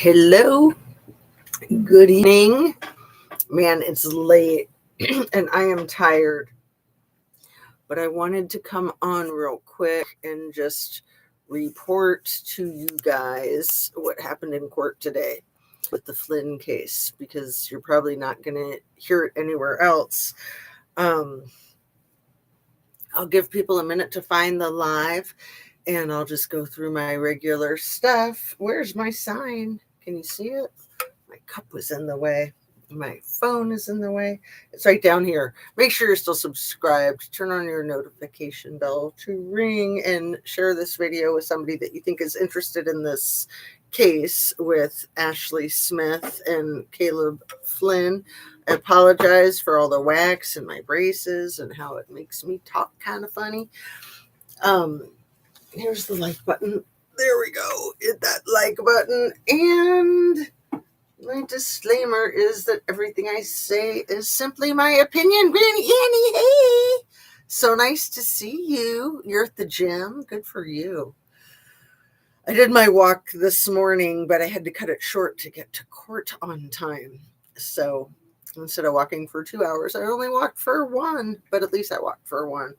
Hello, good evening. Man, it's late and I am tired, but I wanted to come on real quick and just report to you guys what happened in court today with the Flynn case because you're probably not going to hear it anywhere else. Um, I'll give people a minute to find the live and I'll just go through my regular stuff. Where's my sign? Can you see it? My cup was in the way. My phone is in the way. It's right down here. Make sure you're still subscribed. Turn on your notification bell to ring and share this video with somebody that you think is interested in this case with Ashley Smith and Caleb Flynn. I apologize for all the wax and my braces and how it makes me talk kind of funny. Here's the like button. There we go. Hit that like button. And my disclaimer is that everything I say is simply my opinion. Granny Annie, hey! So nice to see you. You're at the gym. Good for you. I did my walk this morning, but I had to cut it short to get to court on time. So instead of walking for 2 hours, I only walked for one, but at least I walked for one.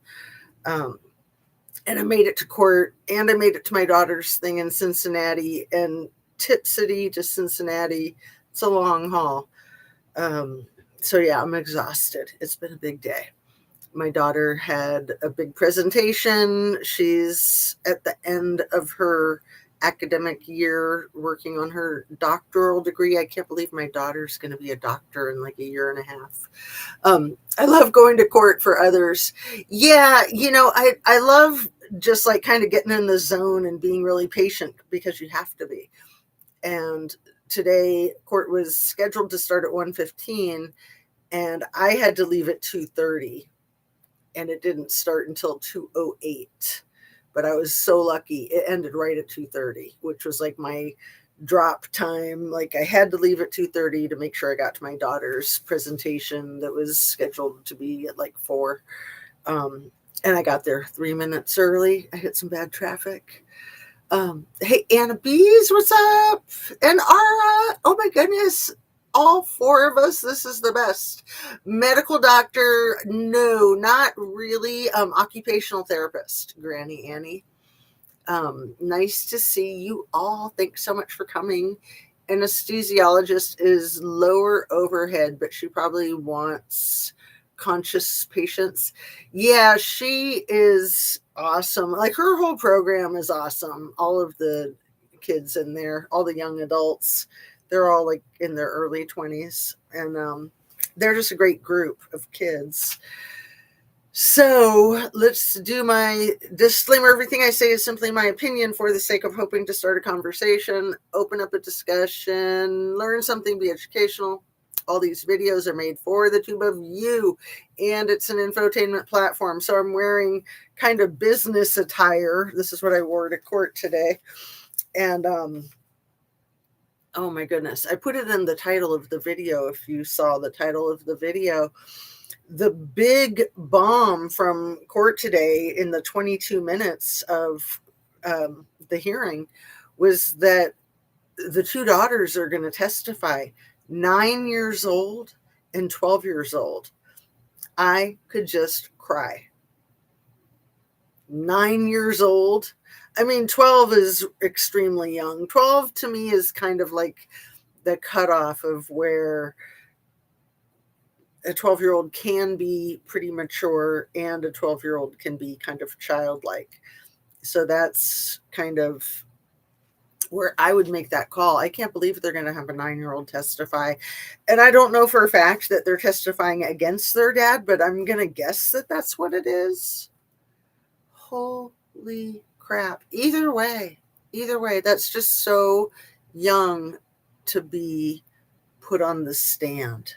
And I made it to court, and I made it to my daughter's thing in Cincinnati, and Tip City to Cincinnati. It's a long haul. So yeah, I'm exhausted. It's been a big day. My daughter had a big presentation. She's at the end of her academic year working on her doctoral degree. I can't believe my daughter's going to be a doctor in like a year and a half. I love going to court for others. Yeah, I love just like kind of getting in the zone and being really patient because you have to be. And today court was scheduled to start at 1:15 and I had to leave at 2:30 and it didn't start until 2:08. But I was so lucky. It ended right at 2:30, which was like my drop time. Like I had to leave at 2:30 to make sure I got to my daughter's presentation that was scheduled to be at like 4. And I got there 3 minutes early. I hit some bad traffic. Hey, Anna Bees, what's up? And Ara, oh my goodness. All 4 of us, this is the best. Medical doctor, no, not really. Occupational therapist, Granny Annie. Nice to see you all. Thanks so much for coming. Anesthesiologist is lower overhead, but she probably wants conscious patients. Yeah, she is awesome. Like her whole program is awesome. All of the kids in there, all the young adults, they're all like in their early 20s, and they're just a great group of kids. So let's do my disclaimer. Everything I say is simply my opinion for the sake of hoping to start a conversation, open up a discussion, learn something, be educational. All these videos are made for the tube of you, and it's an infotainment platform. So I'm wearing kind of business attire. This is what I wore to court today. And oh my goodness, I put it in the title of the video. If you saw the title of the video, the big bomb from court today in the 22 minutes of the hearing was that the 2 daughters are going to testify, 9 years old and 12 years old. I could just cry. 9 years old. I mean, 12 is extremely young. 12 to me is kind of like the cutoff of where a 12-year-old can be pretty mature and a 12-year-old can be kind of childlike. So that's kind of where I would make that call. I can't believe they're going to have a 9-year-old testify. And I don't know for a fact that they're testifying against their dad, but I'm going to guess that that's what it is. Holy crap. Either way, that's just so young to be put on the stand.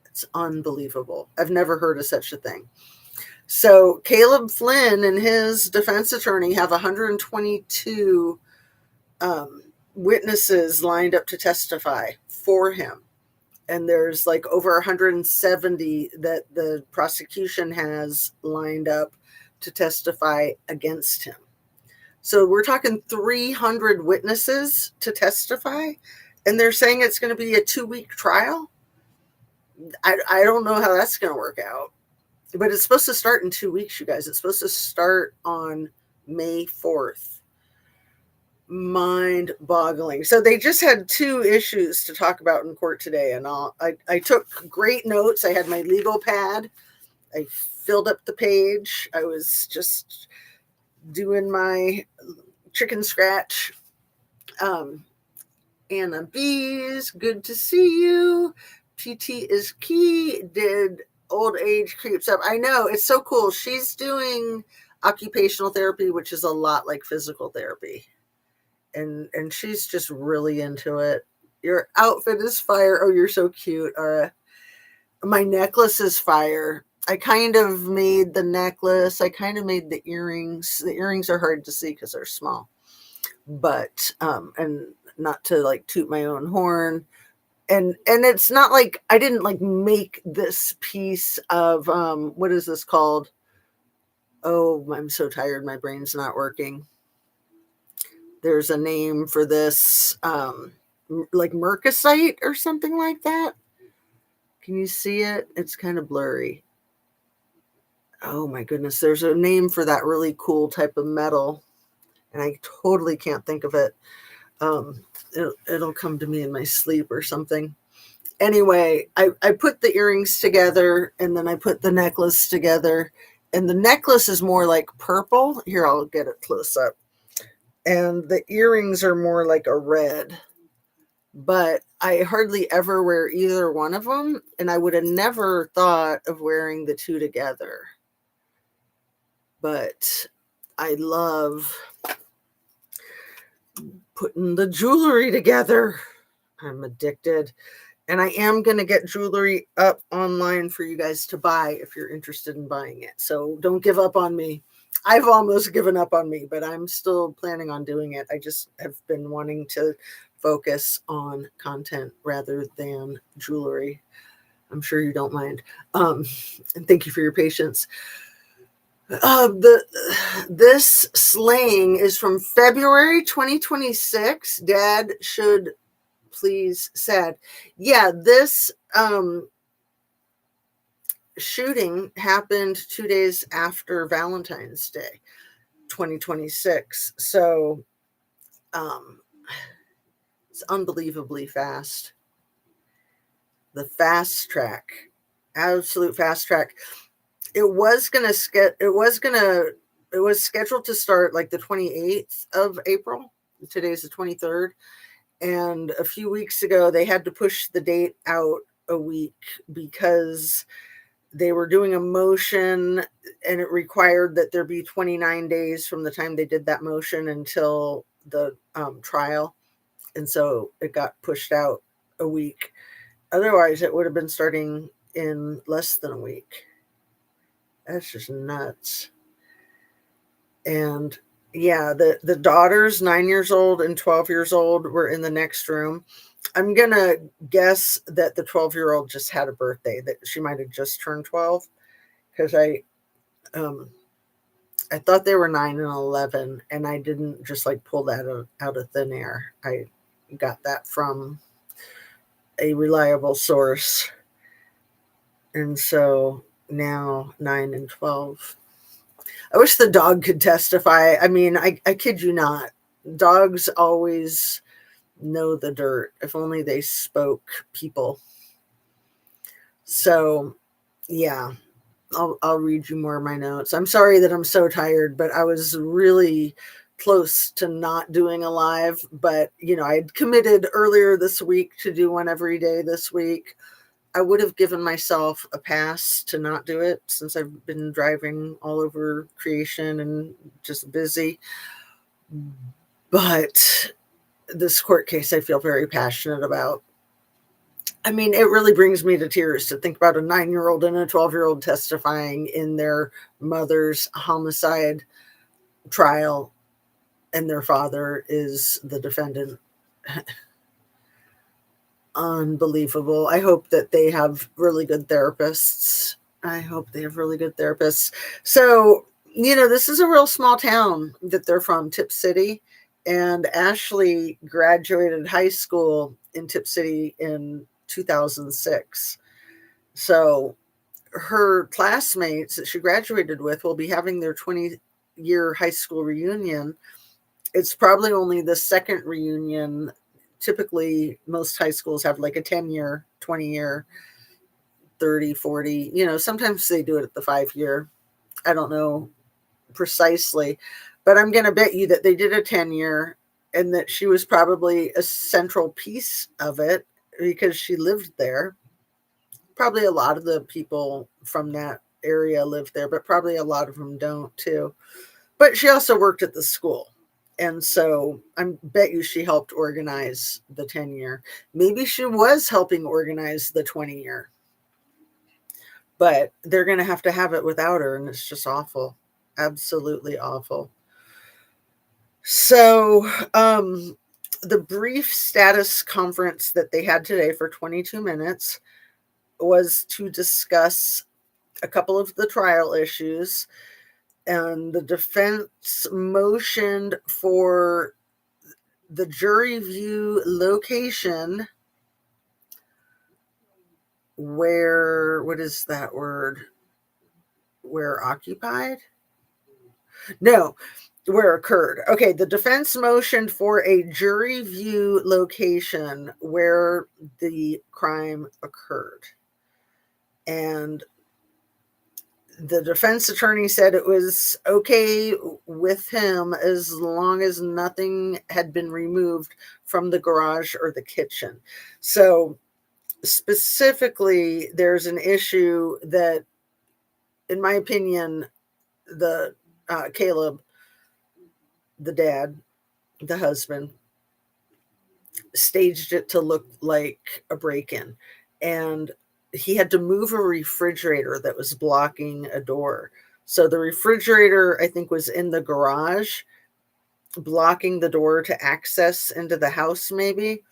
It's unbelievable. I've never heard of such a thing. So Caleb Flynn and his defense attorney have 122 witnesses lined up to testify for him. And there's like over 170 that the prosecution has lined up to testify against him. So we're talking 300 witnesses to testify, and they're saying it's going to be a 2-week trial. I don't know how that's going to work out, but it's supposed to start in 2 weeks, you guys. It's supposed to start on May 4th. Mind boggling. So they just had 2 issues to talk about in court today, and I took great notes. I had my legal pad. I filled up the page. I was just doing my chicken scratch. Anna B's, good to see you. PT is key. Did old age creeps up? I know, it's so cool. She's doing occupational therapy, which is a lot like physical therapy. And she's just really into it. Your outfit is fire. Oh, you're so cute. My necklace is fire. I kind of made the necklace. I kind of made the earrings. The earrings are hard to see because they're small. But and not to like toot my own horn. And it's not like I didn't like make this piece of what is this called? Oh, I'm so tired. My brain's not working. There's a name for this, like mercasite or something like that. Can you see it? It's kind of blurry. Oh my goodness. There's a name for that really cool type of metal, and I totally can't think of it. It'll come to me in my sleep or something. Anyway, I put the earrings together, and then I put the necklace together, and the necklace is more like purple. Here, I'll get it close up. And the earrings are more like a red. But I hardly ever wear either one of them, and I would have never thought of wearing the 2 together. But I love putting the jewelry together. I'm addicted. And I am going to get jewelry up online for you guys to buy if you're interested in buying it. So don't give up on me. I've almost given up on me, but I'm still planning on doing it. I just have been wanting to focus on content rather than jewelry. I'm sure you don't mind. And thank you for your patience. This slaying is from February 2026. Dad should please said. Yeah, this shooting happened 2 days after Valentine's Day, 2026. So it's unbelievably fast. The fast track, absolute fast track. It was scheduled to start like the 28th of April. Today's the 23rd. And a few weeks ago, they had to push the date out a week because they were doing a motion, and it required that there be 29 days from the time they did that motion until the trial. And so it got pushed out a week. Otherwise, it would have been starting in less than a week. That's just nuts. And yeah, the daughters, 9 years old and 12 years old, were in the next room. I'm going to guess that the 12-year-old just had a birthday, that she might have just turned 12, because I thought they were 9 and 11, and I didn't just like pull that out of thin air. I got that from a reliable source. And so now 9 and 12. I wish the dog could testify. I mean, I kid you not. Dogs always know the dirt. If only they spoke, people. So, yeah, I'll read you more of my notes. I'm sorry that I'm so tired, but I was really close to not doing a live. But, I'd committed earlier this week to do one every day this week. I would have given myself a pass to not do it since I've been driving all over creation and just busy. But this court case, I feel very passionate about. I mean, it really brings me to tears to think about a 9-year-old and a 12-year-old testifying in their mother's homicide trial, and their father is the defendant. Unbelievable. I hope that they have really good therapists. So This is a real small town that they're from, Tip City. And Ashley graduated high school in Tip City in 2006. So her classmates that she graduated with will be having their 20-year high school reunion. It's probably only the second reunion. Typically, most high schools have like a 10-year, 20-year, 30, 40. Sometimes they do it at the 5-year. I don't know precisely, but I'm going to bet you that they did a 10-year and that she was probably a central piece of it because she lived there. Probably a lot of the people from that area live there, but probably a lot of them don't too. But she also worked at the school. And so I bet you she helped organize the 10-year. Maybe she was helping organize the 20-year. But they're going to have it without her, and it's just awful. Absolutely awful. So, the brief status conference that they had today for 22 minutes was to discuss a couple of the trial issues, and the defense motioned for the jury view location where, what is that word? Where occupied? No, where occurred. Okay, the defense motioned for a jury view location where the crime occurred. And the defense attorney said it was okay with him as long as nothing had been removed from the garage or the kitchen. So specifically, there's an issue that, in my opinion, the Caleb, the dad, the husband, staged it to look like a break-in, and he had to move a refrigerator that was blocking a door. So the refrigerator, I think, was in the garage, blocking the door to access into the house, maybe.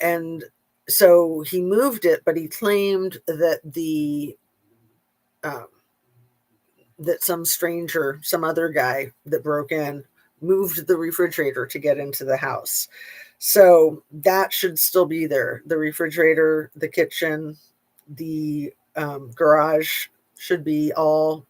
And so he moved it, but he claimed that that some stranger, some other guy that broke in, moved the refrigerator to get into the house. So that should still be there. The refrigerator, the kitchen, the garage should be all.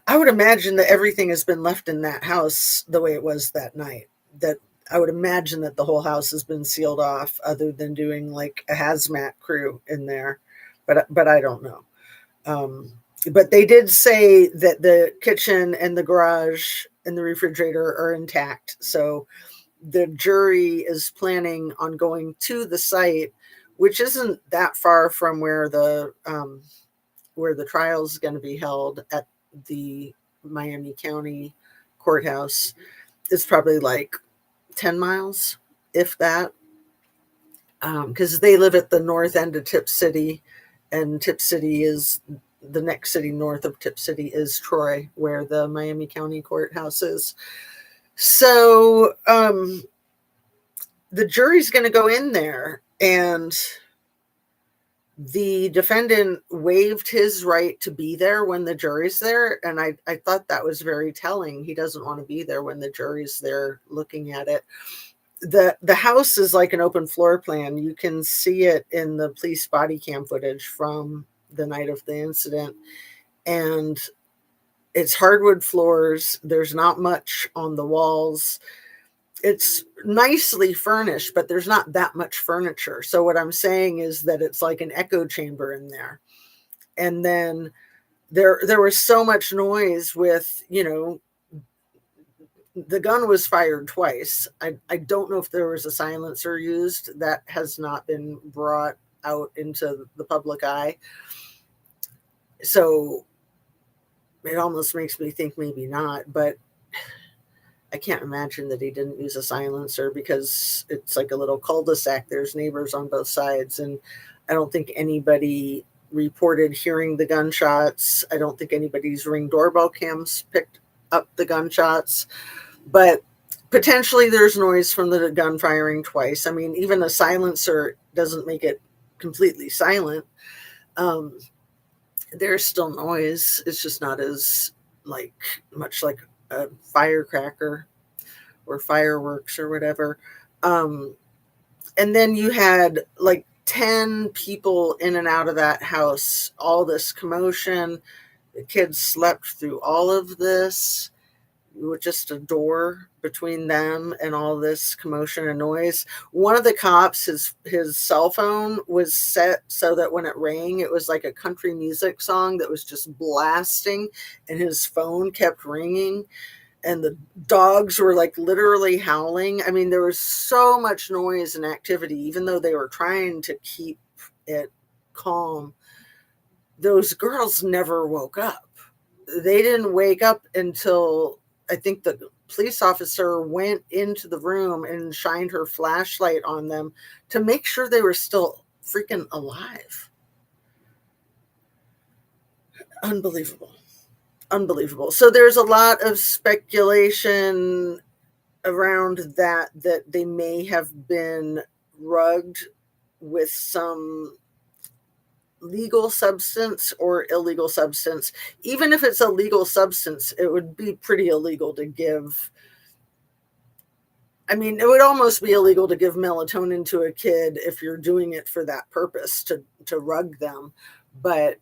I would imagine that everything has been left in that house the way it was that night. That I would imagine that the whole house has been sealed off, other than doing like a hazmat crew in there. But I don't know. But they did say that the kitchen and the garage and the refrigerator are intact. So the jury is planning on going to the site, which isn't that far from where the trial is going to be held at the Miami County courthouse. It's probably like 10 miles, if that, because they live at the north end of Tip City, and Tip City is the next city north of Tip City is Troy, where the Miami County courthouse is. So the jury's going to go in there, and the defendant waived his right to be there when the jury's there. And I thought that was very telling. He doesn't want to be there when the jury's there looking at it. The house is like an open floor plan. You can see it in the police body cam footage from the night of the incident. And it's hardwood floors. There's not much on the walls. It's nicely furnished, but there's not that much furniture. So what I'm saying is that it's like an echo chamber in there. And then there was so much noise with, the gun was fired twice. I don't know if there was a silencer used. That has not been brought out into the public eye. So it almost makes me think maybe not, but I can't imagine that he didn't use a silencer, because it's like a little cul-de-sac. There's neighbors on both sides, and I don't think anybody reported hearing the gunshots. I don't think anybody's Ring doorbell cams picked up the gunshots, but potentially there's noise from the gun firing twice. I mean, even a silencer doesn't make it completely silent. There's still noise. It's just not as like much like a firecracker or fireworks or whatever. And then you had like 10 people in and out of that house, all this commotion. The kids slept through all of this with just a door between them and all this commotion and noise. One of the cops, his cell phone was set so that when it rang, it was like a country music song that was just blasting, and his phone kept ringing, and the dogs were like literally howling. I mean, there was so much noise and activity, even though they were trying to keep it calm. Those girls never woke up. They didn't wake up until I think the police officer went into the room and shined her flashlight on them to make sure they were still freaking alive. Unbelievable. Unbelievable. So there's a lot of speculation around that they may have been rugged with some legal substance or illegal substance. Even if it's a legal substance, it would be pretty illegal to give. I mean, it would almost be illegal to give melatonin to a kid if you're doing it for that purpose, to rug them. But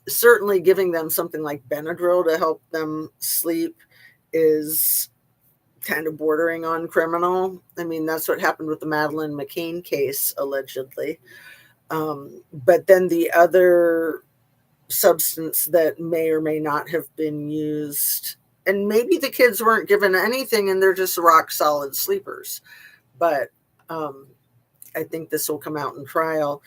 certainly giving them something like Benadryl to help them sleep is kind of bordering on criminal. I mean, that's what happened with the Madeleine McCann case, allegedly. But then the other substance that may or may not have been used, and maybe the kids weren't given anything and they're just rock solid sleepers. But I think this will come out in trial.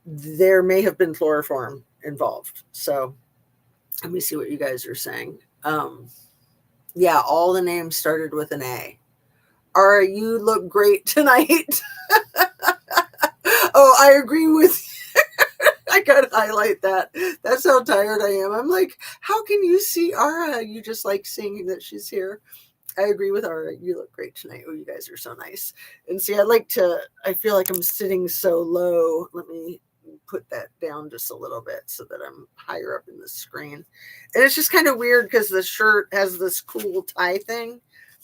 There may have been chloroform involved. So let me see what you guys are saying. Yeah, all the names started with an A. Ara, you look great tonight. Oh, I agree with you. I gotta highlight that. That's how tired I am. I'm like, how can you see Ara? You just like seeing that she's here. I agree with Ara. You look great tonight. Oh, you guys are so nice. And see, I feel like I'm sitting so low. Let me put that down just a little bit so that I'm higher up in the screen. And it's just kind of weird because the shirt has this cool tie thing,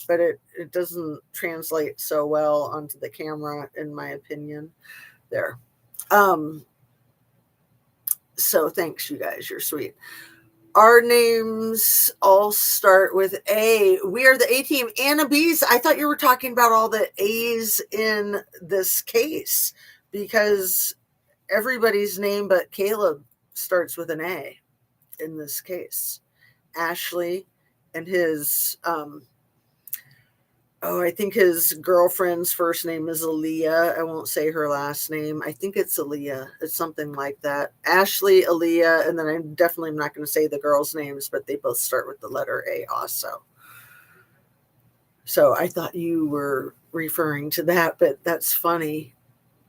but it doesn't translate so well onto the camera, in my opinion. There. So thanks, you guys. You're sweet. Our names all start with A. We are the A team. Anna B's. I thought you were talking about all the A's in this case because everybody's name but Caleb starts with an A in this case. Ashley and his, I think his girlfriend's first name is Aaliyah. I won't say her last name. I think it's Aaliyah. It's something like that. Ashley, Aaliyah, and then I'm definitely not going to say the girls' names, but they both start with the letter A also. So I thought you were referring to that, but that's funny.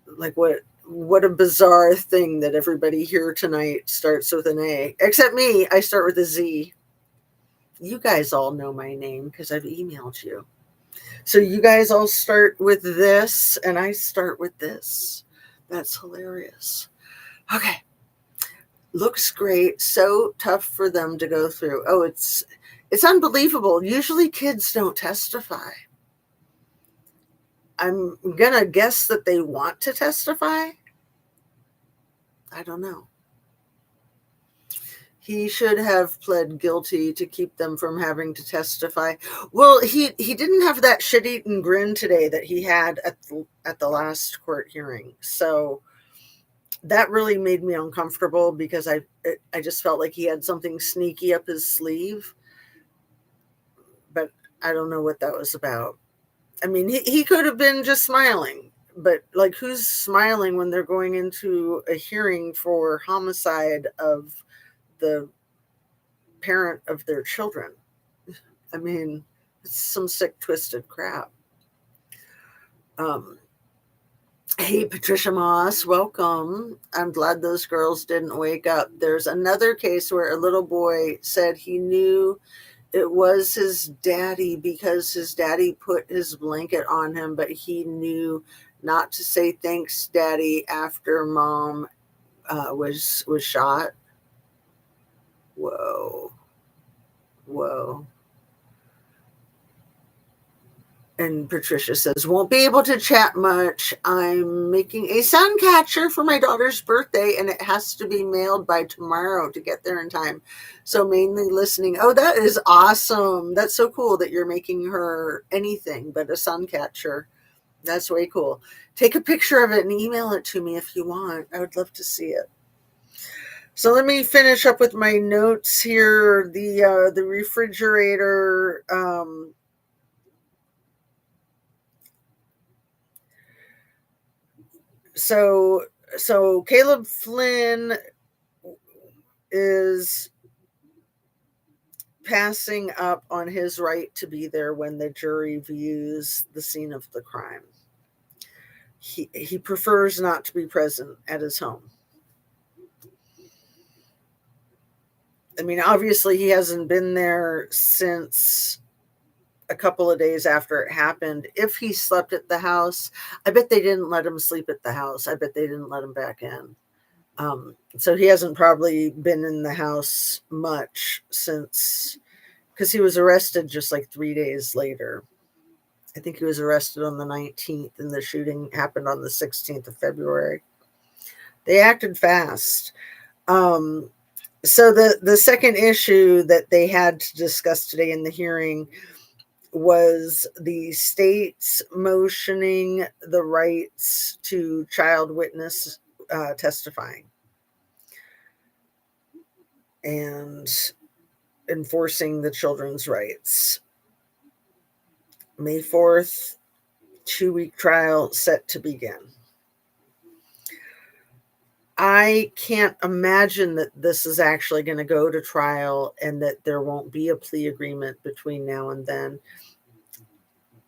Like what a bizarre thing that everybody here tonight starts with an A. Except me, I start with a Z. You guys all know my name because I've emailed you. So you guys all start with this, and I start with this. That's hilarious. Okay. Looks great. So tough for them to go through. Oh, it's unbelievable. Usually kids don't testify. I'm going to guess that they want to testify. I don't know. He should have pled guilty to keep them from having to testify. Well, he didn't have that shit-eating grin today that he had at the last court hearing. So that really made me uncomfortable because I just felt like he had something sneaky up his sleeve. But I don't know what that was about. I mean, he could have been just smiling. But like, who's smiling when they're going into a hearing for homicide of the parent of their children? I mean, it's some sick, twisted crap. Hey, Patricia Moss, welcome. I'm glad those girls didn't wake up. There's another case where a little boy said he knew it was his daddy because his daddy put his blanket on him, but he knew not to say thanks, daddy, after mom was shot. Whoa. Whoa. And Patricia says, won't be able to chat much. I'm making a sun catcher for my daughter's birthday, and it has to be mailed by tomorrow to get there in time. So mainly listening. Oh, that is awesome. That's so cool that you're making her anything but a sun catcher. That's way cool. Take a picture of it and email it to me if you want. I would love to see it. So let me finish up with my notes here. The refrigerator. So Caleb Flynn is passing up on his right to be there when the jury views the scene of the crime. He prefers not to be present at his home. I mean, obviously he hasn't been there since a couple of days after it happened. If he slept at the house, I bet they didn't let him sleep at the house. I bet they didn't let him back in. So he hasn't probably been in the house much since, because he was arrested just like 3 days later. I think he was arrested on the 19th and the shooting happened on the 16th of February. They acted fast. So the second issue that they had to discuss today in the hearing was the state's motioning the rights to child witness testifying and enforcing the children's rights. May 4th, 2-week trial set to begin. I can't imagine that this is actually going to go to trial and that there won't be a plea agreement between now and then.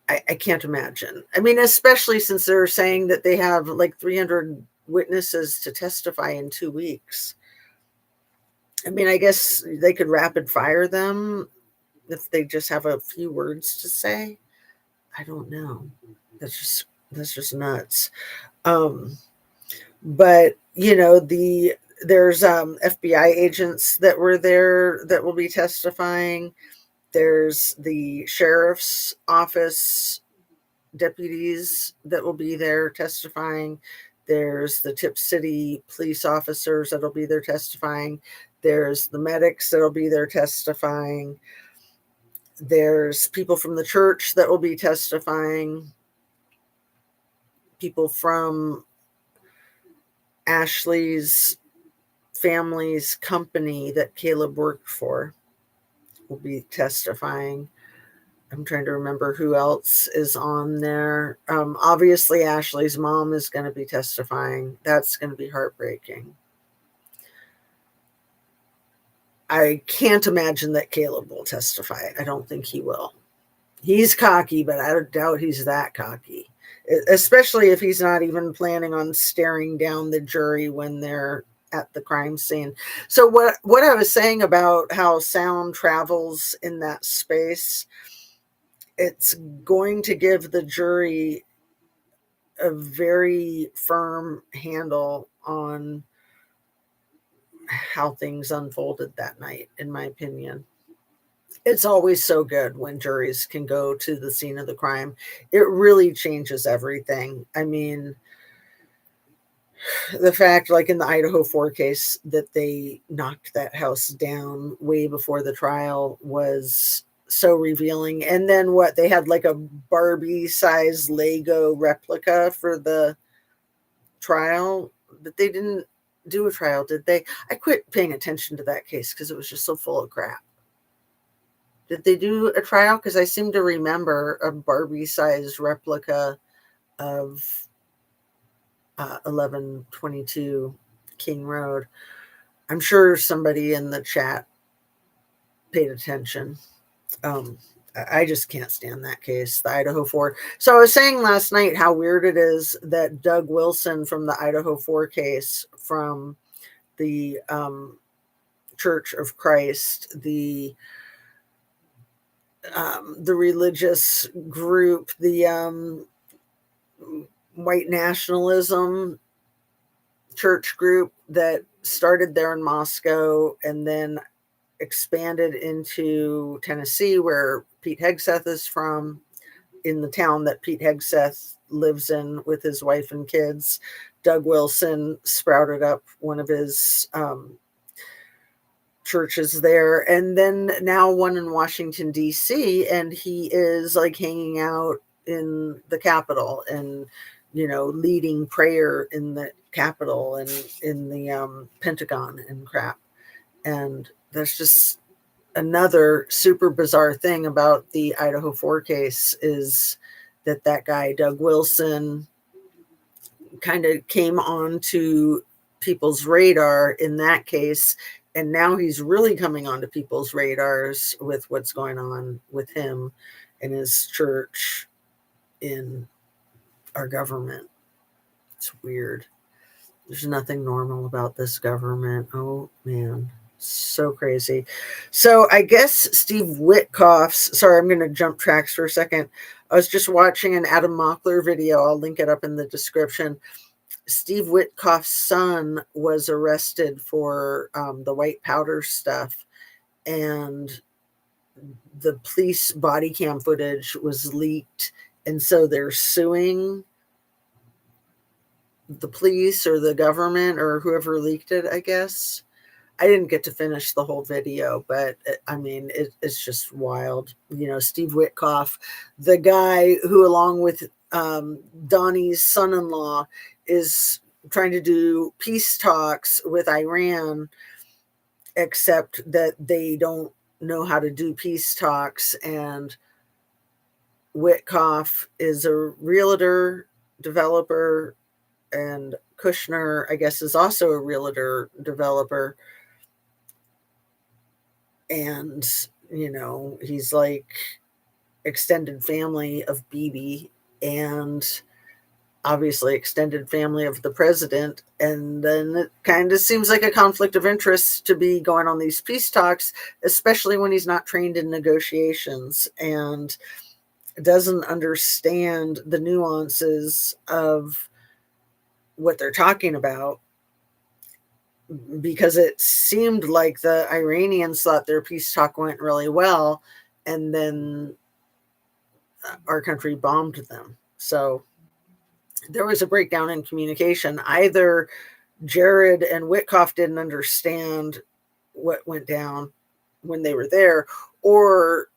I can't imagine. I mean, especially since they're saying that they have like 300 witnesses to testify in 2 weeks. I mean, I guess they could rapid fire them if they just have a few words to say. I don't know. That's just nuts. But you know, there's FBI agents that were there that will be testifying. There's the sheriff's office deputies that will be there testifying. There's the Tip City police officers that'll be there testifying. There's the medics that'll be there testifying. There's people from the church that will be testifying. People from Ashley's family's company that Caleb worked for will be testifying. I'm trying to remember who else is on there. Obviously, Ashley's mom is going to be testifying. That's going to be heartbreaking. I can't imagine that Caleb will testify. I don't think he will. He's cocky, but I doubt he's that cocky, especially if he's not even planning on staring down the jury when they're at the crime scene. So what I was saying about how sound travels in that space, it's going to give the jury a very firm handle on how things unfolded that night, in my opinion. It's always so good when juries can go to the scene of the crime. It really changes everything. I mean, the fact, like in the Idaho 4 case, that they knocked that house down way before the trial was so revealing. And then they had like a Barbie size Lego replica for the trial, but they didn't do a trial, did they? I quit paying attention to that case because it was just so full of crap. Did they do a trial? Because I seem to remember a Barbie-sized replica of 1122 King Road. I'm sure somebody in the chat paid attention. I just can't stand that case, the Idaho 4. So I was saying last night how weird it is that Doug Wilson from the Idaho 4 case, from the Church of Christ, the religious group, the white nationalism church group that started there in Moscow and then expanded into Tennessee, where Pete Hegseth is from, in the town that Pete Hegseth lives in with his wife and kids. Doug Wilson sprouted up one of his churches there, and then now one in Washington D.C., and he is like hanging out in the Capitol and leading prayer in the Capitol and in the Pentagon and crap. And that's just another super bizarre thing about the Idaho 4 case, is that guy Doug Wilson kind of came on to people's radar in that case, and now he's really coming onto people's radars with what's going on with him and his church in our government. It's weird. There's nothing normal about this government. Oh man, so crazy. So I guess Steve Witkoff's, sorry, I'm going to jump tracks for a second. I was just watching an Adam Mockler video. I'll link it up in the description. Steve Witkoff's son was arrested for the white powder stuff, and the police body cam footage was leaked, and so they're suing the police or the government or whoever leaked it, I guess. I didn't get to finish the whole video, but I mean, it's just wild. Steve Witkoff, the guy who, along with Donnie's son-in-law, is trying to do peace talks with Iran, except that they don't know how to do peace talks. And Witkoff is a realtor, developer, and Kushner, I guess, is also a realtor, developer. And, he's like extended family of Bibi, and obviously extended family of the president. And then it kind of seems like a conflict of interest to be going on these peace talks, especially when he's not trained in negotiations and doesn't understand the nuances of what they're talking about, because it seemed like the Iranians thought their peace talk went really well, and then our country bombed them. So there was a breakdown in communication. Either Jared and Witkoff didn't understand what went down when they were there, or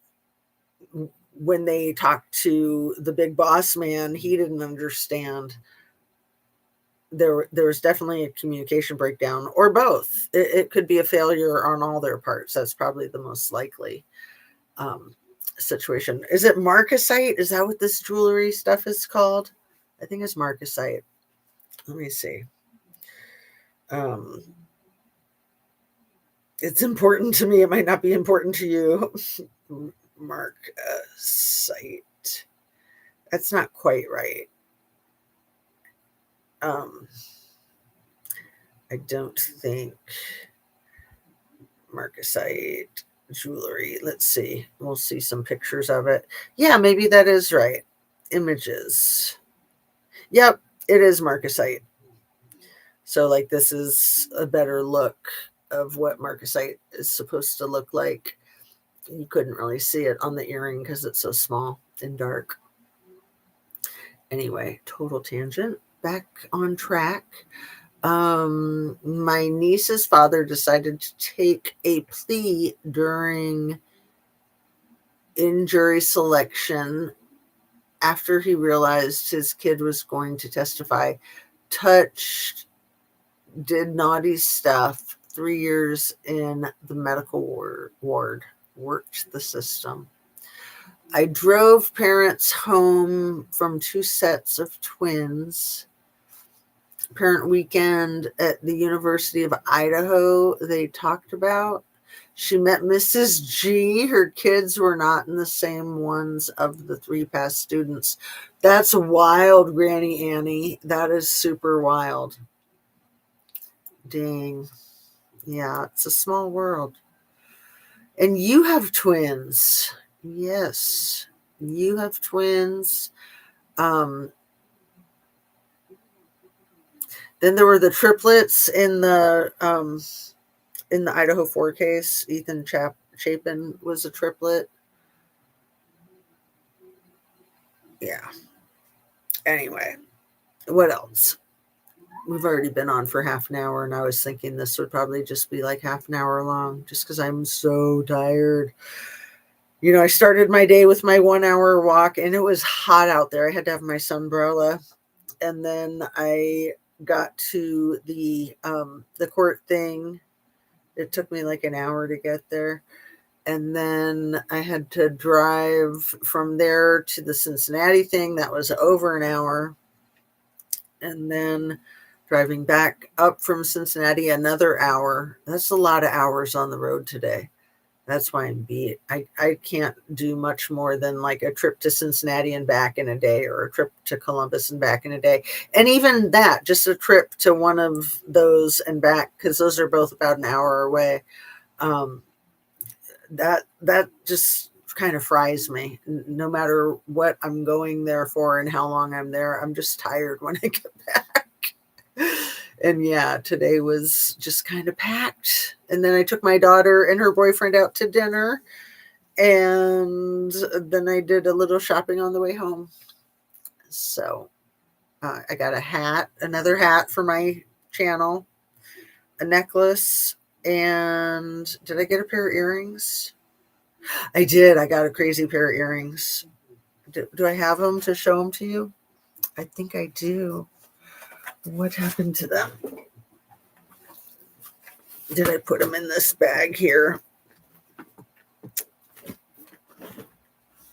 when they talked to the big boss man, he didn't understand. There was definitely a communication breakdown, or both. It could be a failure on all their parts. That's probably the most likely situation. Is it marcasite? Is that what this jewelry stuff is called? I think it's marcasite. Let me see. It's important to me. It might not be important to you. Marcasite. That's not quite right. I don't think marcasite jewelry. Let's see. We'll see some pictures of it. Yeah, maybe that is right. Images. Yep, it is marcasite. So like this is a better look of what marcasite is supposed to look like. You couldn't really see it on the earring because it's so small and dark. Anyway, total tangent. Back on track. My niece's father decided to take a plea during in-jury selection after he realized his kid was going to testify. Touched, did naughty stuff, 3 years in the medical ward, worked the system. I drove parents home from 2 sets of twins. Parent weekend at the University of Idaho, they talked about. She met Mrs. G. Her kids were not in the same ones of the 3 past students. That's wild, Granny Annie. That is super wild. Dang. Yeah, it's a small world. And you have twins. Yes, you have twins. Then there were the triplets in the In the Idaho 4 case, Ethan Chapin was a triplet. Yeah. Anyway, what else? We've already been on for half an hour, and I was thinking this would probably just be like half an hour long just because I'm so tired. I started my day with my 1 hour walk, and it was hot out there. I had to have my sunbrella. And then I got to the court thing. It took me like an hour to get there. And then I had to drive from there to the Cincinnati thing. That was over an hour. And then driving back up from Cincinnati another hour. That's a lot of hours on the road today. That's why I'm beat. I can't do much more than like a trip to Cincinnati and back in a day, or a trip to Columbus and back in a day. And even that, just a trip to one of those and back, because those are both about an hour away. That just kind of fries me. No matter what I'm going there for and how long I'm there, I'm just tired when I get back. And yeah, today was just kind of packed. And then I took my daughter and her boyfriend out to dinner. And then I did a little shopping on the way home. So I got a hat, another hat for my channel, a necklace, and did I get a pair of earrings? I did. I got a crazy pair of earrings. Do I have them to show them to you? I think I do. What happened to them? Did I put them in this bag here?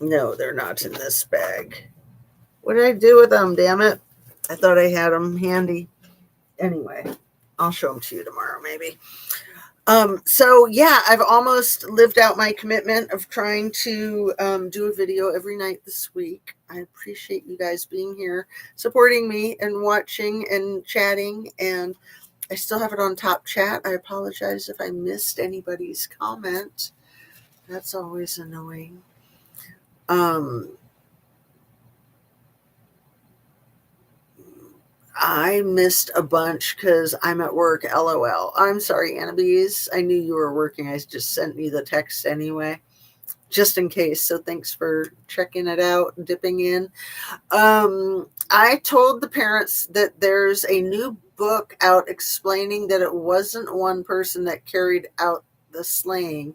No, they're not in this bag. What did I do with them? Damn it. I thought I had them handy. Anyway, I'll show them to you tomorrow, maybe. So yeah, I've almost lived out my commitment of trying to do a video every night this week. I appreciate you guys being here, supporting me and watching and chatting. And I still have it on top chat. I apologize if I missed anybody's comment. That's always annoying. I missed a bunch because I'm at work. LOL. I'm sorry, Annabese. I knew you were working. I just sent you the text anyway, just in case. So thanks for checking it out and dipping in. I told the parents that there's a new book out explaining that it wasn't one person that carried out the slaying,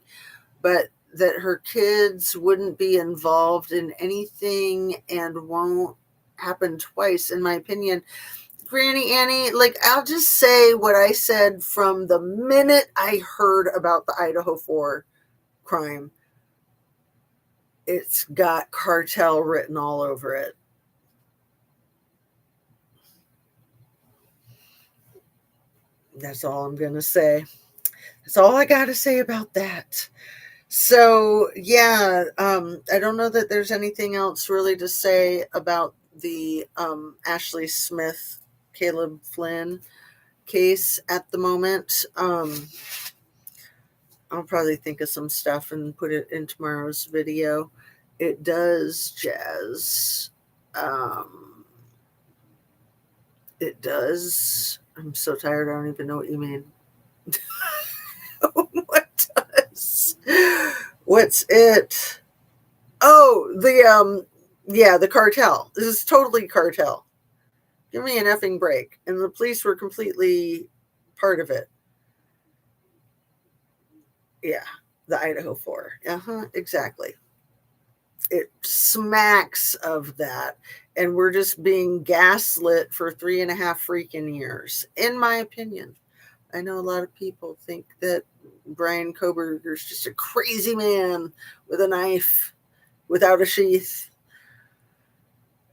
but that her kids wouldn't be involved in anything and won't happen twice, in my opinion. Granny Annie, like, I'll just say what I said from the minute I heard about the Idaho 4 crime. It's got cartel written all over it. That's all I'm going to say. That's all I got to say about that. So, yeah, I don't know that there's anything else really to say about the Ashley Smith, Caleb Flynn case at the moment. I'll probably think of some stuff and put it in tomorrow's video. It does, Jazz. It does. I'm so tired. I don't even know what you mean. What does? What's it? Oh, the cartel. This is totally cartel. Give me an effing break. And the police were completely part of it. Yeah, the Idaho 4. Exactly. It smacks of that. And we're just being gaslit for 3.5 freaking years, in my opinion. I know a lot of people think that Brian Koberger's just a crazy man with a knife without a sheath.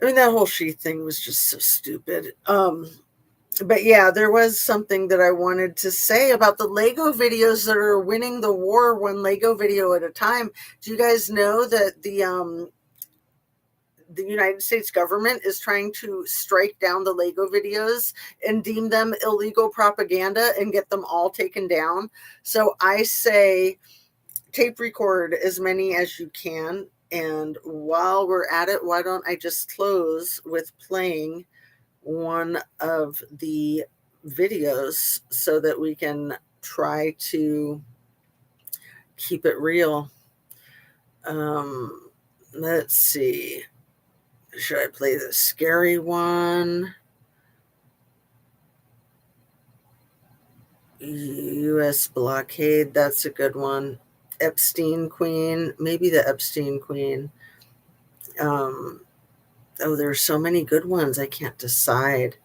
I mean, that whole sheath thing was just so stupid. But yeah, there was something that I wanted to say about the Lego videos that are winning the war, one Lego video at a time. Do you guys know that the United States government is trying to strike down the Lego videos and deem them illegal propaganda and get them all taken down? So I say tape record as many as you can. And while we're at it, why don't I just close with playing one of the videos so that we can try to keep it real. Let's see. Should I play the scary one? U.S. blockade. That's a good one. Epstein Queen. Maybe the Epstein Queen. Oh, there's so many good ones. I can't decide.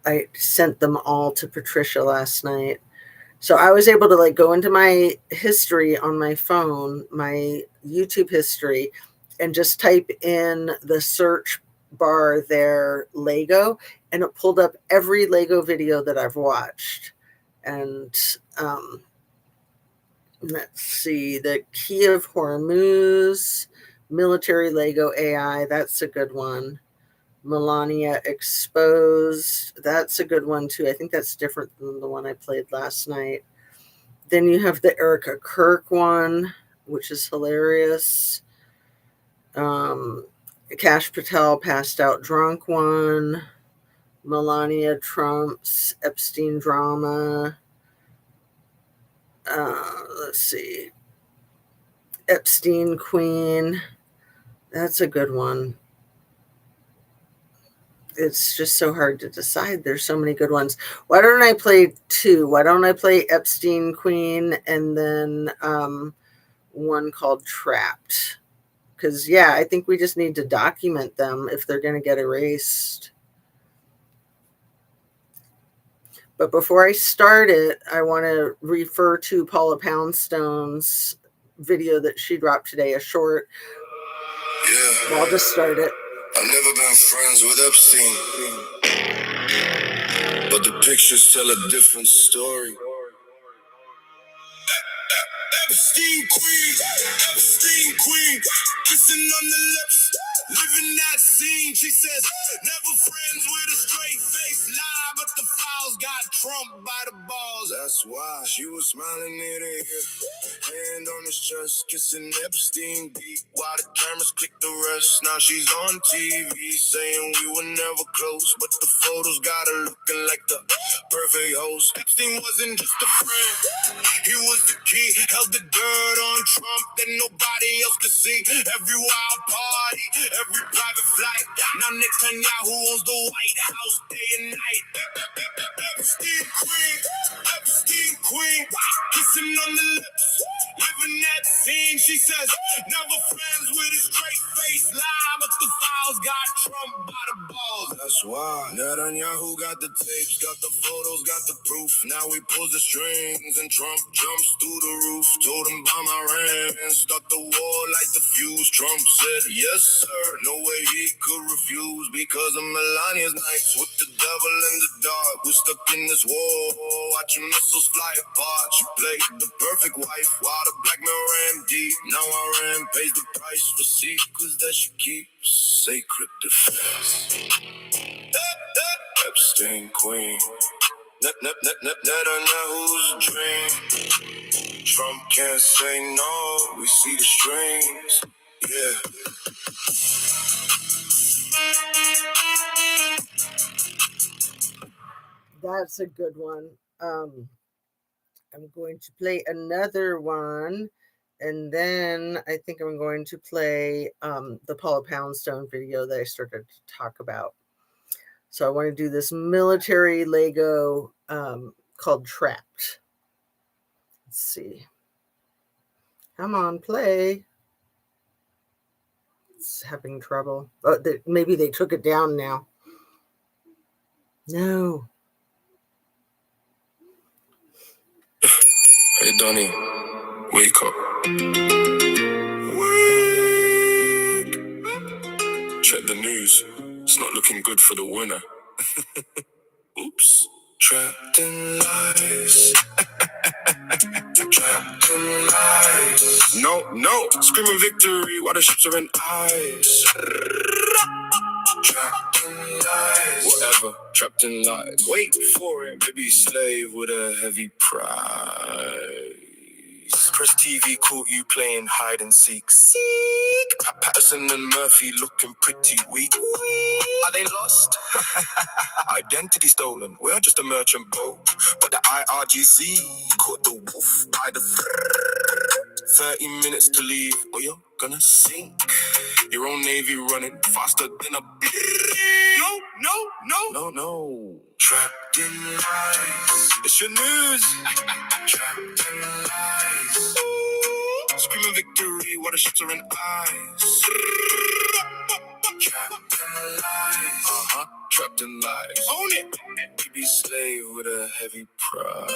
I sent them all to Patricia last night. So I was able to like go into my history on my phone, my YouTube history, and just type in the search bar there, Lego, and it pulled up every Lego video that I've watched. And let's see, the Key of Hormuz, military Lego AI, that's a good one. Melania Exposed, that's a good one too. I think that's different than the one I played last night. Then you have the Erica Kirk one, which is hilarious. Cash Patel passed out drunk one. Melania Trump's Epstein drama. Let's see. Epstein Queen. That's a good one. It's just so hard to decide. There's so many good ones. Why don't I play two? Why don't I play Epstein Queen and then one called Trapped? Because, yeah, I think we just need to document them if they're going to get erased. But before I start it, I want to refer to Paula Poundstone's video that she dropped today, a short. Yeah. I'll just start it. I've never been friends with Epstein, but the pictures tell a different story. Epstein Queen, kissing on the lips, living that scene. She says, never friends with a straight face lie, but the files got Trump by the balls. That's why she was smiling near the ear, hand on his chest, kissing Epstein deep, while the cameras click the rest. Now she's on TV saying we were never close, but the photos got her looking like the perfect host. Epstein wasn't just a friend, he was the key, held the dirt on Trump that nobody else could see. Every wild party, every private flight. Now Netanyahu owns the White House day and night. Epstein Queen, kissing on the lips, living that scene. She says, never friends with a straight face lie, but the files got Trump by the balls. That's why Netanyahu got the tapes, got the photos, got the proof. Now he pulls the strings and Trump jumps through the roof. Told him buy my ram and start the war like the fuse. Trump said, yes sir, no way he could refuse, because of Melania's nights with the devil in the dark. We're stuck in this war, watching missiles fly apart. She played the perfect wife while the blackmail ran deep. Now Iran pays the price for secrets that she keeps. Sacred defense. Epstein Queen, Netanyahu's dream. Trump can't say no, we see the strings. Yeah. That's a good one. I'm going to play another one, and then I think I'm going to play the Paula Poundstone video that I started to talk about. So I want to do this military Lego called Trapped. Let's see. Come on, play. It's having trouble. Oh, maybe they took it down now. No. Hey Donnie, wake up. Check the news. It's not looking good for the winner. Oops. Trapped in lies. Trapped in lies. No. Screaming victory while the ships are in ice. Trapped in lies. Whatever. Trapped in lies. Wait for it. Baby slave with a heavy price. Press TV caught you playing hide and seek. Patterson and Murphy looking pretty weak. Are they lost? Identity stolen. We're just a merchant boat. But the IRGC caught the wolf by the 30 minutes to leave, or you're gonna sink. Your own navy running faster than a no. Trapped in lies. It's your news. Trapped in lies. Screaming victory while the shittering eyes. Trapped in lies. Trapped in lies. Own it. Baby slave with a heavy pride.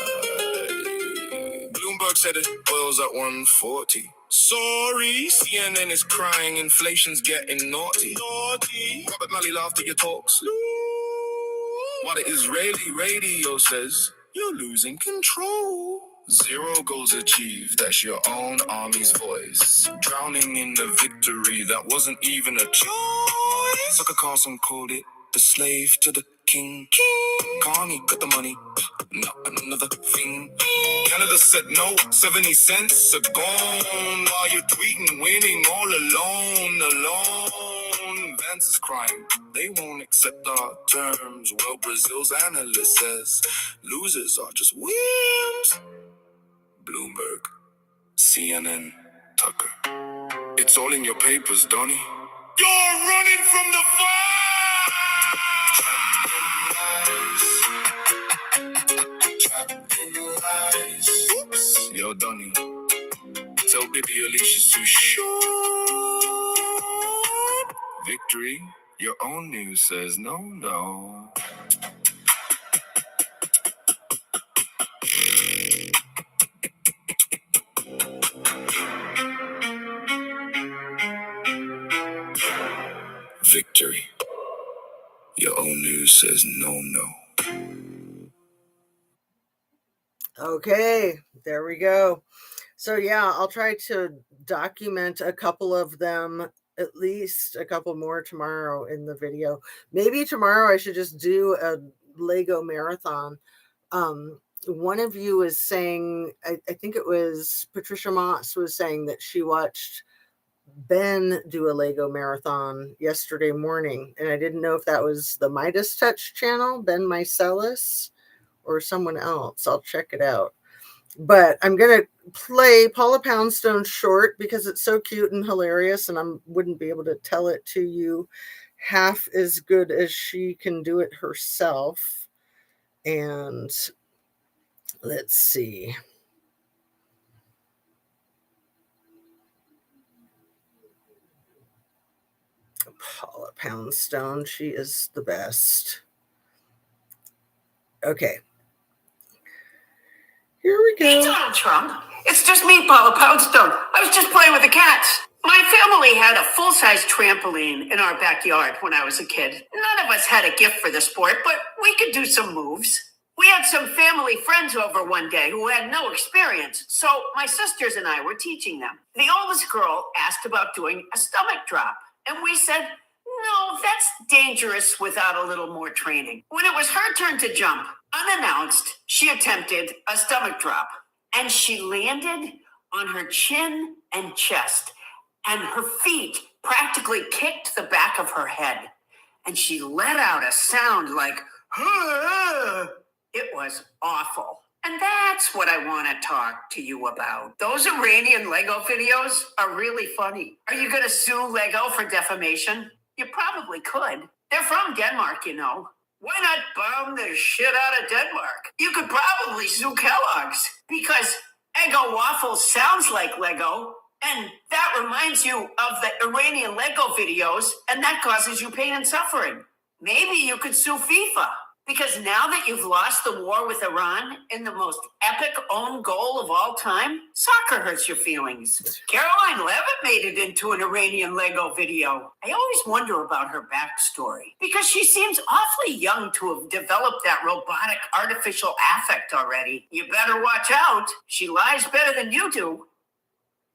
Bloomberg said it oil's at 140. Sorry, CNN is crying, inflation's getting naughty. Robert Malley laughed at your talks. While the Israeli radio says you're losing control. 0 goals achieved, that's your own army's voice. Drowning in the victory that wasn't even a choice. Tucker Carlson called it the slave to the king. Kanye got the money, not another thing. Canada said no, 70 cents are gone. While you're tweeting, winning all alone. Vance is crying, they won't accept our terms. Well, Brazil's analyst says losers are just wimps. Bloomberg, CNN, Tucker. It's all in your papers, Donnie. You're running from the fire! Trapped in lies. Oops. Yo, Donnie, tell baby Alicia's too short. Victory, your own news says no. Victory, your own news says no. Okay, there we go. So yeah, I'll try to document a couple of them, at least a couple more tomorrow in the video. Maybe tomorrow I should just do a Lego marathon. One of you is saying, I think it was Patricia Moss was saying that she watched Ben do a Lego marathon yesterday morning, and I didn't know if that was the Midas Touch channel, Ben Mycelis, or someone else. I'll check it out. But I'm going to play Paula Poundstone's short because it's so cute and hilarious, and I wouldn't be able to tell it to you half as good as she can do it herself. And let's see. Paula Poundstone, she is the best. Okay. Here we go. Hey, Donald Trump. It's just me, Paula Poundstone. I was just playing with the cats. My family had a full-size trampoline in our backyard when I was a kid. None of us had a gift for the sport, but we could do some moves. We had some family friends over one day who had no experience, so my sisters and I were teaching them. The oldest girl asked about doing a stomach drop, and we said, no, that's dangerous without a little more training. When it was her turn to jump, unannounced, she attempted a stomach drop, and she landed on her chin and chest, and her feet practically kicked the back of her head, and she let out a sound like, "Huh." It was awful. And that's what I want to talk to you about. Those Iranian Lego videos are really funny. Are you going to sue Lego for defamation? You probably could. They're from Denmark, you know. Why not bomb the shit out of Denmark? You could probably sue Kellogg's because Eggo waffles sounds like Lego, and that reminds you of the Iranian Lego videos, and that causes you pain and suffering. Maybe you could sue FIFA because now that you've lost the war with Iran in the most epic own goal of all time, soccer hurts your feelings. Caroline Levitt made it into an Iranian Lego video. I always wonder about her backstory because she seems awfully young to have developed that robotic artificial affect already. You better watch out. She lies better than you do.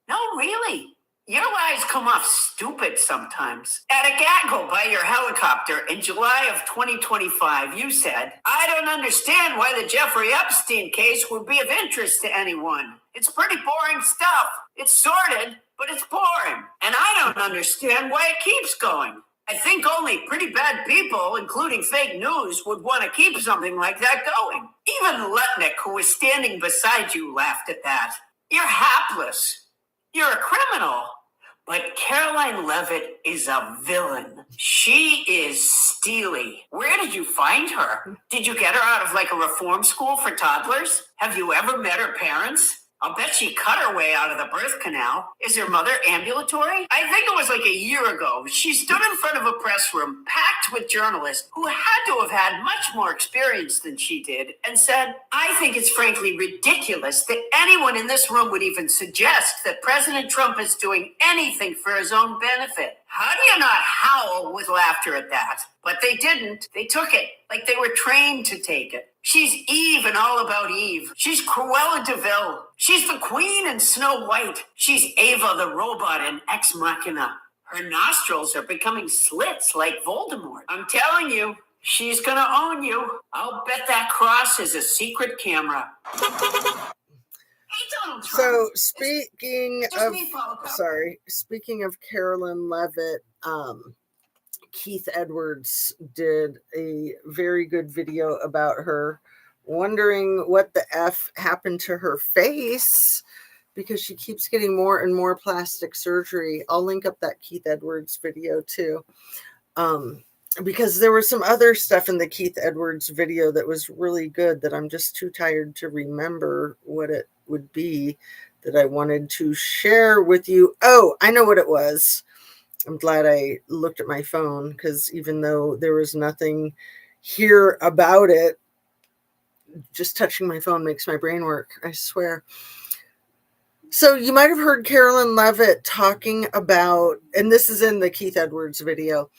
No, really. Your lies come off stupid sometimes. At a gaggle by your helicopter in July of 2025, you said, I don't understand why the Jeffrey Epstein case would be of interest to anyone. It's pretty boring stuff. It's sordid, but it's boring. And I don't understand why it keeps going. I think only pretty bad people, including fake news, would want to keep something like that going. Even Letnick, who was standing beside you, laughed at that. You're hapless. You're a criminal. But Caroline Levitt is a villain. She is steely. Where did you find her? Did you get her out of like a reform school for toddlers? Have you ever met her parents? I'll bet she cut her way out of the birth canal. Is her mother ambulatory? I think it was like a year ago. She stood in front of a press room packed with journalists who had to have had much more experience than she did and said, I think it's frankly ridiculous that anyone in this room would even suggest that President Trump is doing anything for his own benefit. How do you not howl with laughter at that? But they didn't. They took it like they were trained to take it. She's Eve and All About Eve. She's Cruella de Vil. She's the Queen in Snow White. She's Ava the robot in Ex Machina. Her nostrils are becoming slits like Voldemort. I'm telling you, she's gonna own you. I'll bet that cross is a secret camera. So speaking of Carolyn Levitt, Keith Edwards did a very good video about her, wondering what the F happened to her face because she keeps getting more and more plastic surgery. I'll link up that Keith Edwards video too. Because there was some other stuff in the Keith Edwards video that was really good that I'm just too tired to remember what it would be that I wanted to share with you. Oh, I know what it was. I'm glad I looked at my phone because even though there was nothing here about it, just touching my phone makes my brain work, I swear. So you might have heard Carolyn Levitt talking about, and this is in the Keith Edwards video,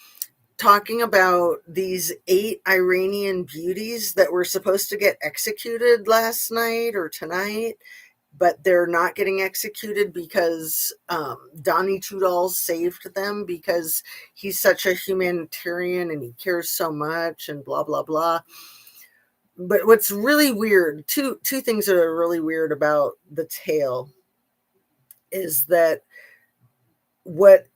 talking about these 8 Iranian beauties that were supposed to get executed last night or tonight, but they're not getting executed because Donnie Tudall saved them because he's such a humanitarian and he cares so much and blah, blah, blah. But what's really weird, two things that are really weird about the tale is that what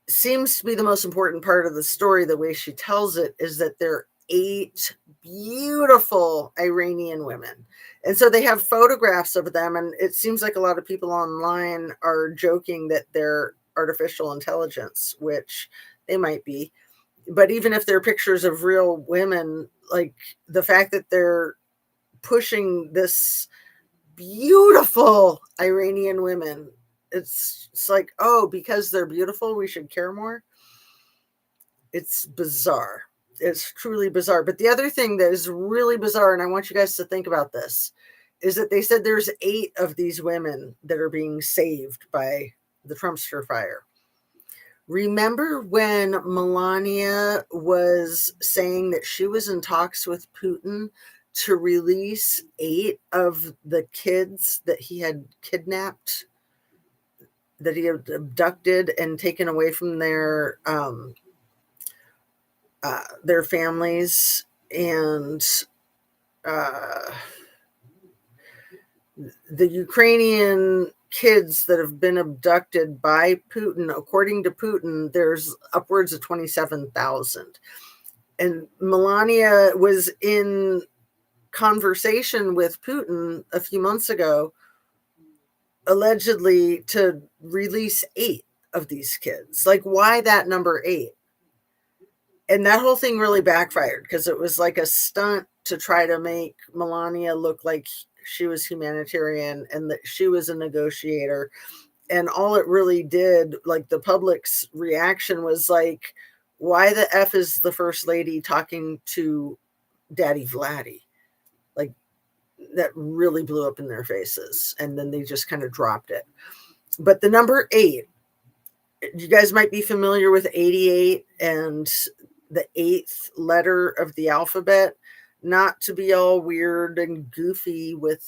seems to be the most important part of the story, the way she tells it, is that there are 8 beautiful Iranian women. And so they have photographs of them, and it seems like a lot of people online are joking that they're artificial intelligence, which they might be. But even if they're pictures of real women, like the fact that they're pushing this beautiful Iranian women, it's like, oh, because they're beautiful, we should care more. It's bizarre. It's truly bizarre. But the other thing that is really bizarre, and I want you guys to think about this, is that they said there's 8 of these women that are being saved by the Trumpster fire. Remember when Melania was saying that she was in talks with Putin to release 8 of the kids that he had kidnapped, that he had abducted and taken away from their families, and the Ukrainian kids that have been abducted by Putin, according to Putin, there's upwards of 27,000. And Melania was in conversation with Putin a few months ago, allegedly to release 8 of these kids. Like, why that number 8? And that whole thing really backfired because it was like a stunt to try to make Melania look like she was humanitarian and that she was a negotiator. And all it really did, like the public's reaction was like, why the F is the first lady talking to Daddy Vladdy? Like, that really blew up in their faces. And then they just kind of dropped it. But the number 8, you guys might be familiar with 88 and the 8th letter of the alphabet. Not to be all weird and goofy with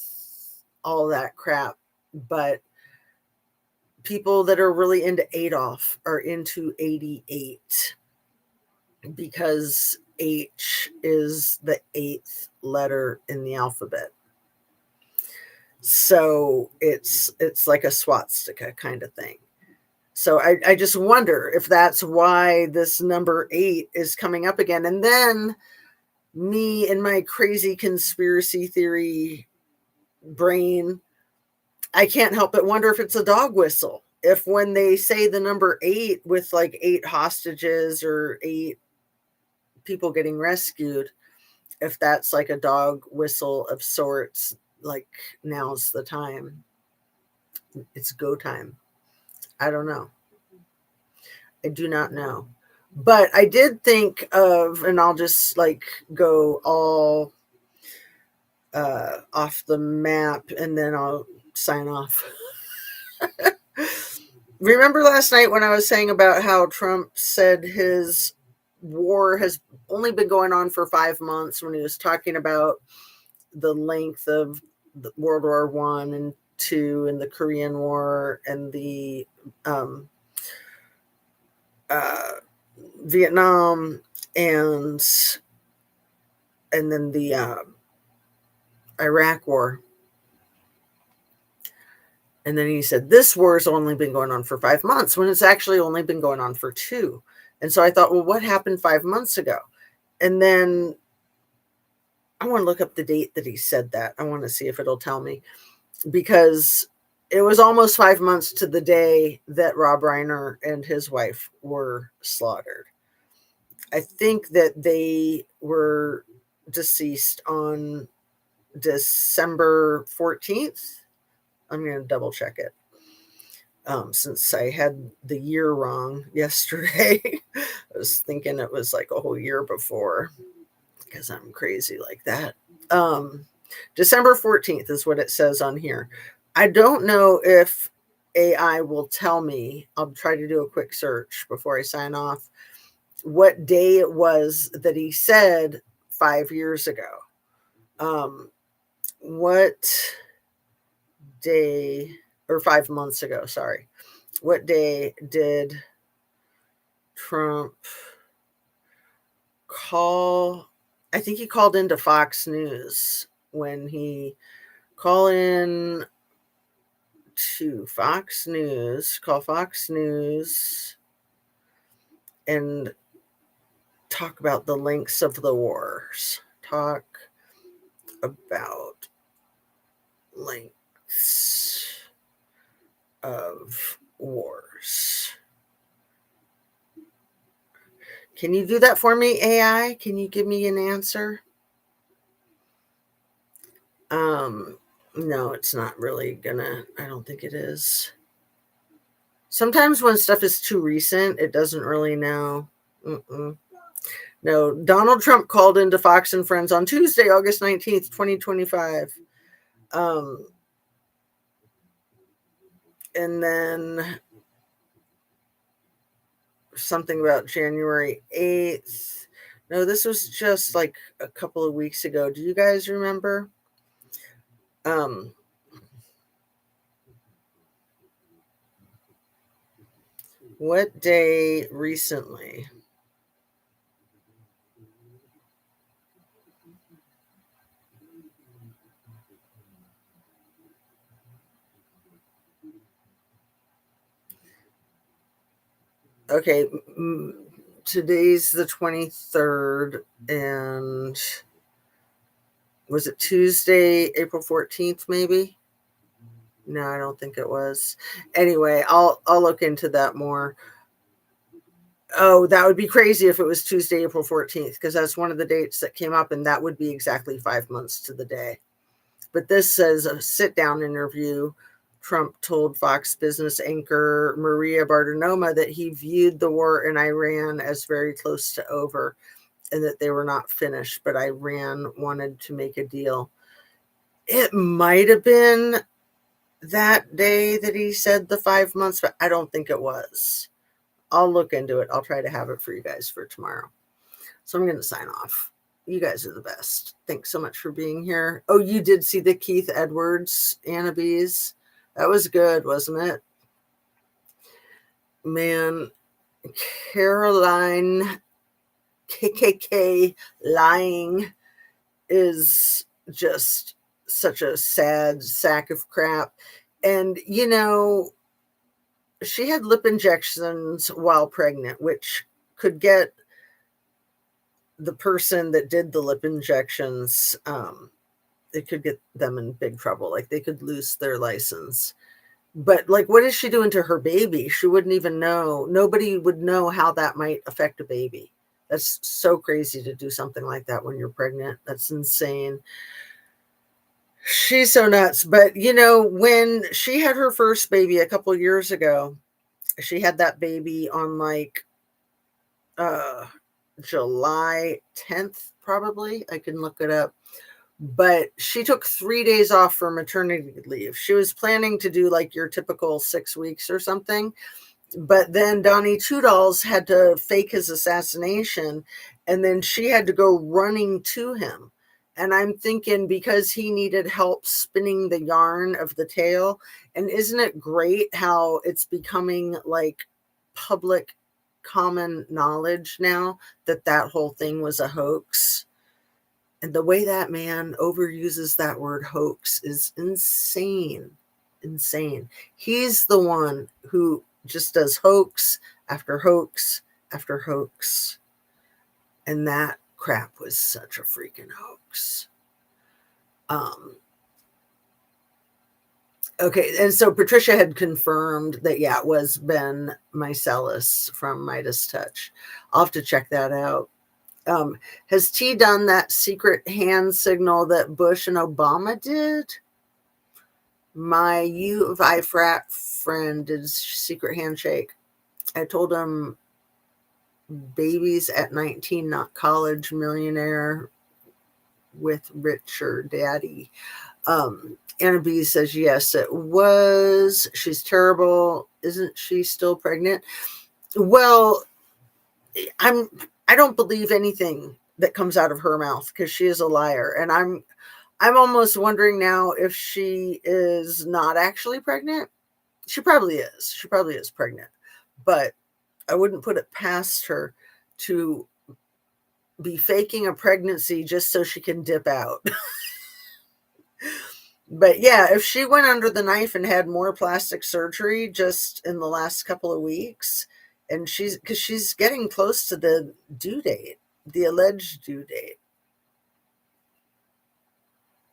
all that crap, but people that are really into Adolf are into 88 because H is the 8th letter in the alphabet. So it's like a swastika kind of thing. So I just wonder if that's why this number 8 is coming up again. And then me and my crazy conspiracy theory brain, I can't help but wonder if it's a dog whistle. If when they say the number 8 with like 8 hostages or 8 people getting rescued, if that's like a dog whistle of sorts, like now's the time. It's go time. I don't know. I do not know. But I did think of, and I'll just like go all off the map and then I'll sign off. Remember last night when I was saying about how Trump said his war has only been going on for 5 months, when he was talking about the length of the World War I and II and the Korean War and the Vietnam and then the Iraq War. And then he said, this war has only been going on for 5 months, when it's actually only been going on for 2. And so I thought, well, what happened 5 months ago? And then I want to look up the date that he said that. I want to see if it'll tell me, because it was almost 5 months to the day that Rob Reiner and his wife were slaughtered. I think that they were deceased on December 14th. I'm going to double check it. Since I had the year wrong yesterday, I was thinking it was like a whole year before, because I'm crazy like that. December 14th is what it says on here. I don't know if AI will tell me. I'll try to do a quick search before I sign off, what day it was that he said 5 years ago. What day, or 5 months ago, sorry. What day did Trump call? I think he called into Fox News. When he call in to Fox News, call Fox News and talk about the lengths of the wars. Talk about lengths of wars. Can you do that for me, AI? Can you give me an answer? No, it's not really gonna. I don't think it is. Sometimes when stuff is too recent, it doesn't really know. No, Donald Trump called into Fox and Friends on Tuesday, August 19th, 2025. And then something about January 8th. No, this was just like a couple of weeks ago. Do you guys remember? What day recently? Okay, today's the 23rd, and was it Tuesday, April 14th, maybe? No, I don't think it was. Anyway, I'll look into that more. Oh, that would be crazy if it was Tuesday, April 14th, because that's one of the dates that came up, and that would be exactly 5 months to the day. But this says a sit-down interview. Trump told Fox Business anchor Maria Bartiromo that he viewed the war in Iran as very close to over and that they were not finished, but Iran wanted to make a deal. It might have been that day that he said the 5 months, but I don't think it was. I'll look into it. I'll try to have it for you guys for tomorrow. So I'm going to sign off. You guys are the best. Thanks so much for being here. Oh, you did see the Keith Edwards Annabees? That was good, wasn't it? Man, Caroline KKK lying is just such a sad sack of crap. And, you know, she had lip injections while pregnant, which could get the person that did the lip injections, it could get them in big trouble. Like they could lose their license. But like, what is she doing to her baby? She wouldn't even know. Nobody would know how that might affect a baby. That's so crazy to do something like that when you're pregnant. That's insane. She's so nuts. But you know, when she had her first baby a couple years ago, she had that baby on like July 10th, probably. I can look it up. But she took 3 days off for maternity leave. She was planning to do like your typical 6 weeks or something. But then Donnie Two Dolls had to fake his assassination, and then she had to go running to him. And I'm thinking, because he needed help spinning the yarn of the tale. And isn't it great how it's becoming like public common knowledge now that that whole thing was a hoax? And the way that man overuses that word hoax is insane. Insane. He's the one who just does hoax after hoax after hoax. And that crap was such a freaking hoax. Okay, and so Patricia had confirmed that, yeah, it was Ben Meiselas from Midas Touch. I'll have to check that out. Has T done that secret hand signal that Bush and Obama did? My U of I frat friend did secret handshake. I told him babies at 19, not college, millionaire with richer daddy. Anna B says, yes, it was. She's terrible. Isn't she still pregnant? Well, I don't believe anything that comes out of her mouth because she is a liar. And I'm almost wondering now if she is not actually pregnant. She probably is. She probably is pregnant. But I wouldn't put it past her to be faking a pregnancy just so she can dip out. But yeah, if she went under the knife and had more plastic surgery just in the last couple of weeks, and because she's getting close to the due date, the alleged due date.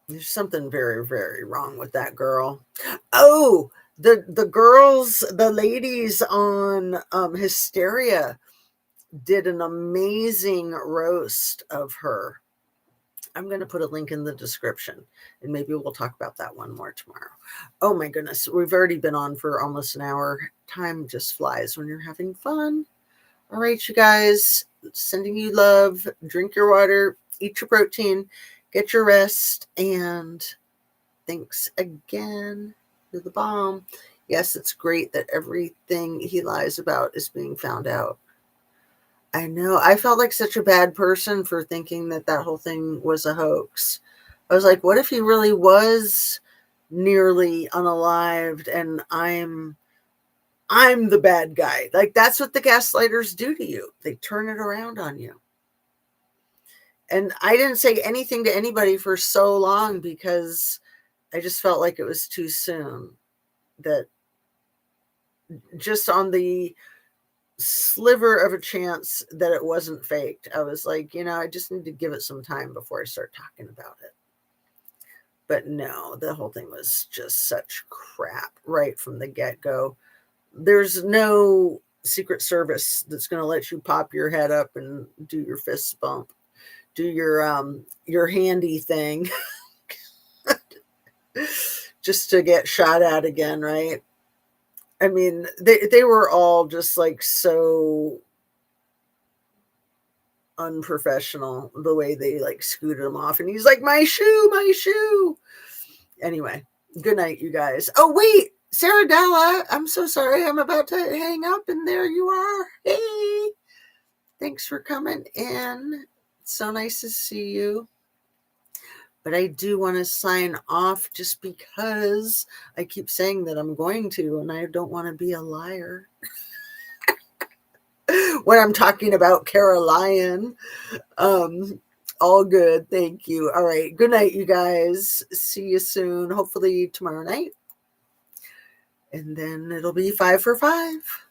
There's something very, very wrong with that girl. Oh, the girls, the ladies on Hysteria did an amazing roast of her. I'm going to put a link in the description, and maybe we'll talk about that one more tomorrow. Oh my goodness, we've already been on for almost an hour. Time just flies when you're having fun. All right, you guys, sending you love. Drink your water, eat your protein, get your rest, and thanks again. You're the bomb. Yes, it's great that everything he lies about is being found out. I know. I felt like such a bad person for thinking that that whole thing was a hoax. I was like, what if he really was nearly unalived and I'm the bad guy? Like, that's what the gaslighters do to you. They turn it around on you. And I didn't say anything to anybody for so long because I just felt like it was too soon. That just on the sliver of a chance that it wasn't faked, I was like, I just need to give it some time before I start talking about it. But no, the whole thing was just such crap right from the get-go. There's no Secret Service that's going to let you pop your head up and do your fist bump, do your handy thing just to get shot at again, right? I mean, they were all just like so unprofessional the way they like scooted him off, and he's like, my shoe. Anyway, good night, you guys. Oh wait, Sarah Della, I'm so sorry, I'm about to hang up, and there you are. Hey, thanks for coming in. It's so nice to see you. But I do want to sign off just because I keep saying that I'm going to, and I don't want to be a liar when I'm talking about Caroline. All good. Thank you. All right. Good night, you guys. See you soon. Hopefully tomorrow night. And then it'll be 5 for 5.